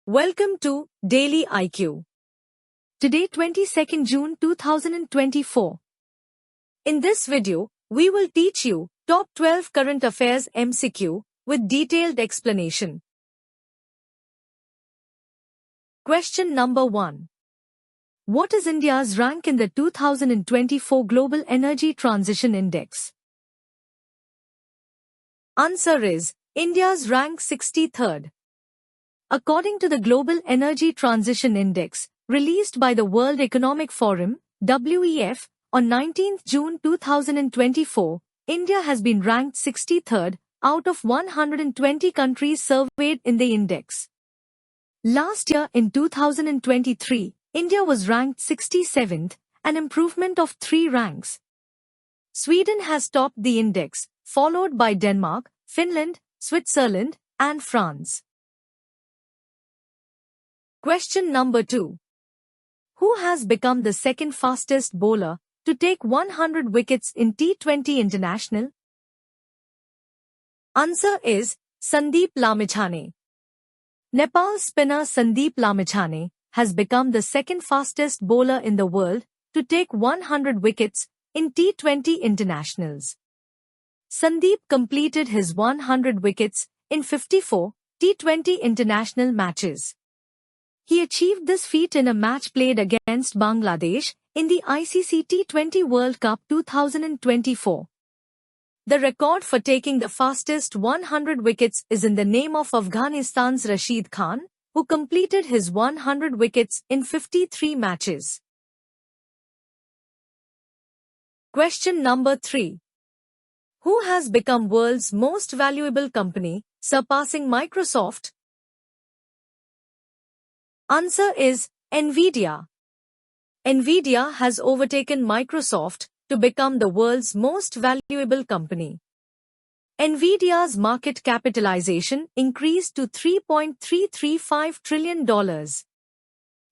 Welcome to Daily IQ. Today 22nd June 2024. In this video, we will teach you top 12 current affairs MCQ with detailed explanation. Question number 1. What is India's rank in the 2024 Global Energy Transition Index? Answer is India's rank 63rd. According to the Global Energy Transition Index, released by the World Economic Forum, WEF, on 19 June 2024, India has been ranked 63rd out of 120 countries surveyed in the index. Last year in 2023, India was ranked 67th, an improvement of 3 ranks. Sweden has topped the index, followed by Denmark, Finland, Switzerland, and France. Question number 2. Who has become the second fastest bowler to take 100 wickets in T20 International? Answer is Sandeep Lamichhane. Nepal spinner Sandeep Lamichhane has become the second fastest bowler in the world to take 100 wickets in T20 internationals. Sandeep completed his 100 wickets in 54 T20 international matches. He achieved this feat in a match played against Bangladesh in the ICC T20 World Cup 2024. The record for taking the fastest 100 wickets is in the name of Afghanistan's Rashid Khan, who completed his 100 wickets in 53 matches. Question number 3. Who has become world's most valuable company, surpassing Microsoft? Answer is NVIDIA. NVIDIA has overtaken Microsoft to become the world's most valuable company. NVIDIA's market capitalization increased to $3.335 trillion.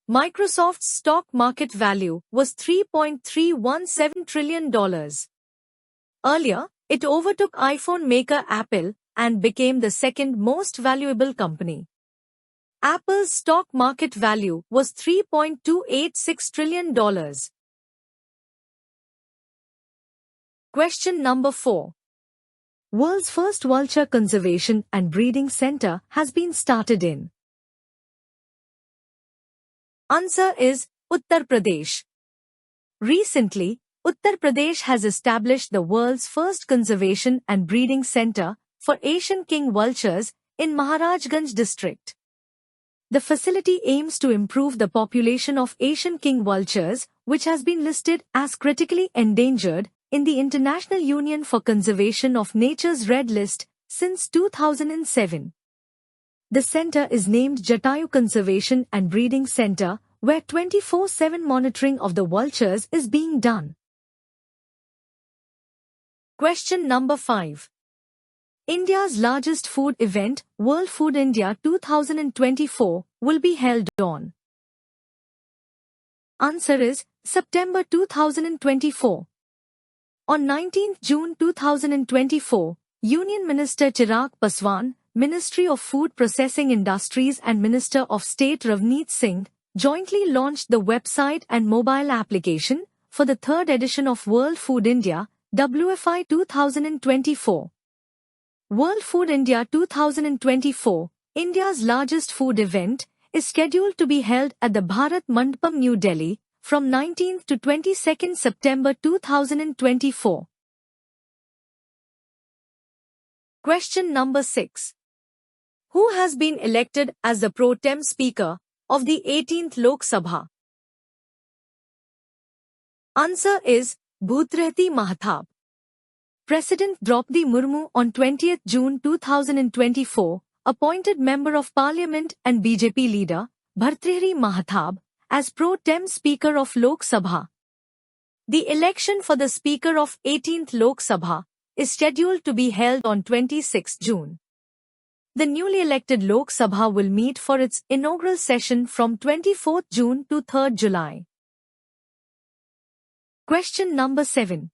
Microsoft's stock market value was $3.317 trillion. Earlier, it overtook iPhone maker Apple and became the second most valuable company. Apple's stock market value was $3.286 trillion. Question number 4. World's first vulture conservation and breeding center has been started in. Answer is Uttar Pradesh. Recently, Uttar Pradesh has established the world's first conservation and breeding center for Asian king vultures in Maharajganj district. The facility aims to improve the population of Asian king vultures, which has been listed as critically endangered in the International Union for Conservation of Nature's Red List since 2007. The center is named Jatayu Conservation and Breeding Center, where 24/7 monitoring of the vultures is being done. Question number 5. India's largest food event, World Food India 2024, will be held on. Answer is September 2024. On 19 June 2024, Union Minister Chirag Paswan, Ministry of Food Processing Industries and Minister of State Ravneet Singh jointly launched the website and mobile application for the third edition of World Food India, WFI 2024. World Food India 2024, India's largest food event, is scheduled to be held at the Bharat Mandapam, New Delhi, from 19th to 22nd September 2024. Question number 6. Who has been elected as the pro tem speaker of the 18th Lok Sabha? Answer is Bhutrehti Mahatab. President Draupadi Murmu on 20th June 2024 appointed Member of Parliament and BJP leader Bhartrihari Mahatab as pro tem Speaker of Lok Sabha. The election for the Speaker of 18th Lok Sabha is scheduled to be held on 26 June. The newly elected Lok Sabha will meet for its inaugural session from 24th June to 3rd July. Question number 7.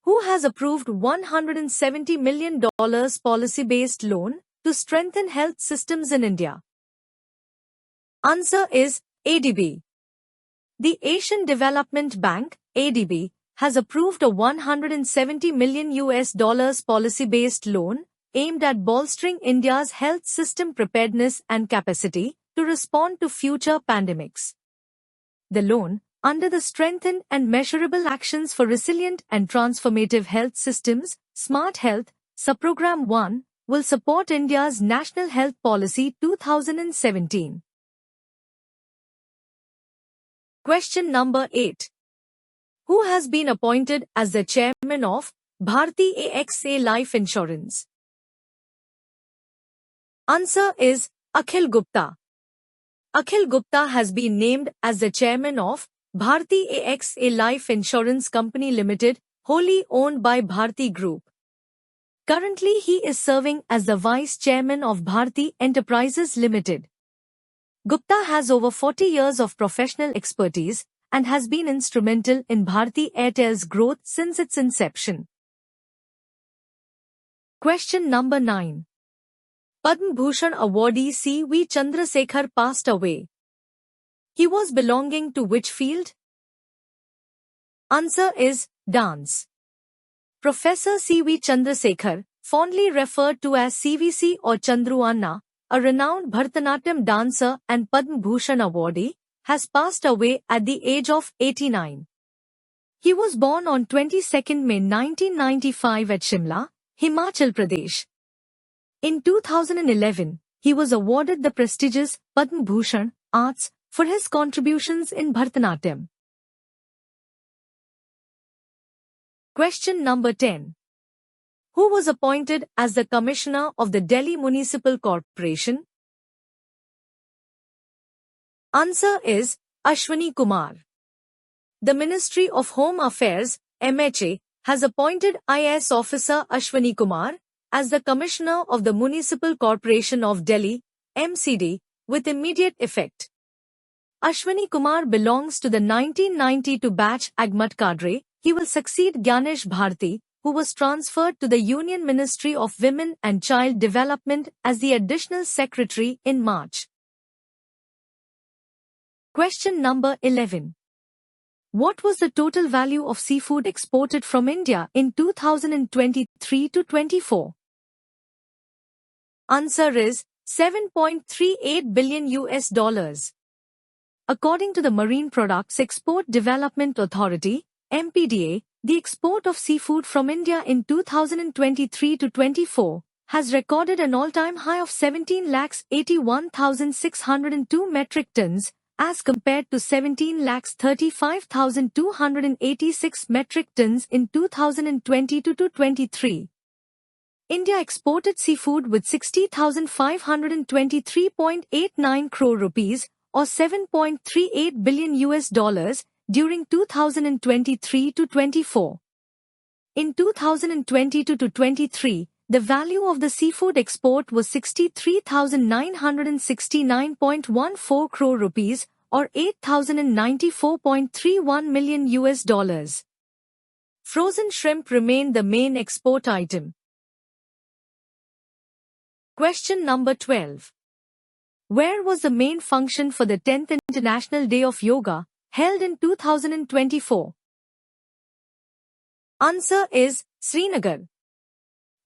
Who has approved $170 million policy-based loan to strengthen health systems in India? Answer is ADB. The Asian Development Bank, ADB, has approved a $170 million policy-based loan aimed at bolstering India's health system preparedness and capacity to respond to future pandemics. The loan, under the Strengthen and Measurable Actions for Resilient and Transformative Health Systems, Smart Health, Subprogram 1, will support India's National Health Policy 2017. Question number 8. Who has been appointed as the chairman of Bharti AXA Life Insurance? Answer is Akhil Gupta. Akhil Gupta has been named as the chairman of Bharti AXA Life Insurance Company Limited, wholly owned by Bharti Group. Currently, he is serving as the vice chairman of Bharti Enterprises Limited. Gupta has over 40 years of professional expertise and has been instrumental in Bharti Airtel's growth since its inception. Question number 9. Padma Bhushan awardee C.V. Chandrasekhar passed away. He was belonging to which field? Answer is dance. Professor C.V. Chandrasekhar, fondly referred to as CVC or Chandru Anna, a renowned Bharatanatyam dancer and Padma Bhushan awardee, has passed away at the age of 89. He was born on 22 May 1995 at Shimla, Himachal Pradesh. In 2011, he was awarded the prestigious Padma Bhushan Arts for his contributions in Bharatanatyam. Question number 10. Who was appointed as the Commissioner of the Delhi Municipal Corporation? Answer is Ashwani Kumar. The Ministry of Home Affairs, MHA, has appointed IAS officer Ashwani Kumar as the Commissioner of the Municipal Corporation of Delhi, MCD, with immediate effect. Ashwani Kumar belongs to the 1992 batch Agmat Kadre. He will succeed Gyanesh Bharti, who was transferred to the Union Ministry of Women and Child Development as the Additional Secretary in March. Question number 11. What was the total value of seafood exported from India in 2023 to 24? Answer is $7.38 billion. According to the Marine Products Export Development Authority, MPDA, the export of seafood from India in 2023 to 24 has recorded an all-time high of 17,81,602 metric tons as compared to 17,35,286 metric tons in 2022 to 23. India exported seafood with 60,523.89 crore rupees or $7.38 billion during 2023 to 24. In 2022 to 23, the value of the seafood export was 63,969.14 crore rupees or $8,094.31 million. Frozen shrimp remained the main export item. Question number 12. Where was the main function for the 10th International Day of Yoga, held in 2024? Answer is Srinagar.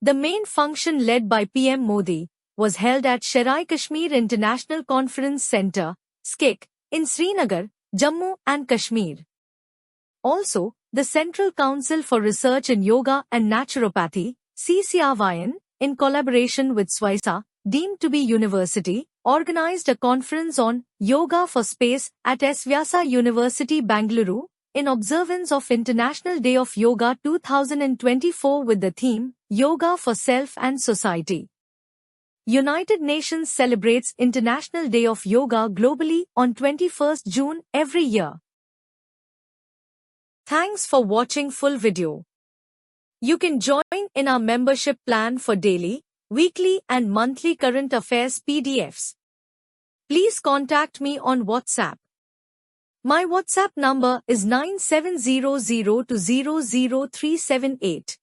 The main function led by PM Modi was held at Sharai-Kashmir International Conference Centre, SKIC, in Srinagar, Jammu and Kashmir. Also, the Central Council for Research in Yoga and Naturopathy, CCRYN, in collaboration with SWAISA, deemed to be university, organized a conference on Yoga for Space at S. Vyasa University, Bangalore, in observance of International Day of Yoga 2024 with the theme, Yoga for Self and Society. United Nations celebrates International Day of Yoga globally on 21st June every year. Thanks for watching full video. You can join in our membership plan for daily, weekly and monthly current affairs PDFs. Please contact me on WhatsApp. My WhatsApp number is 9700200378.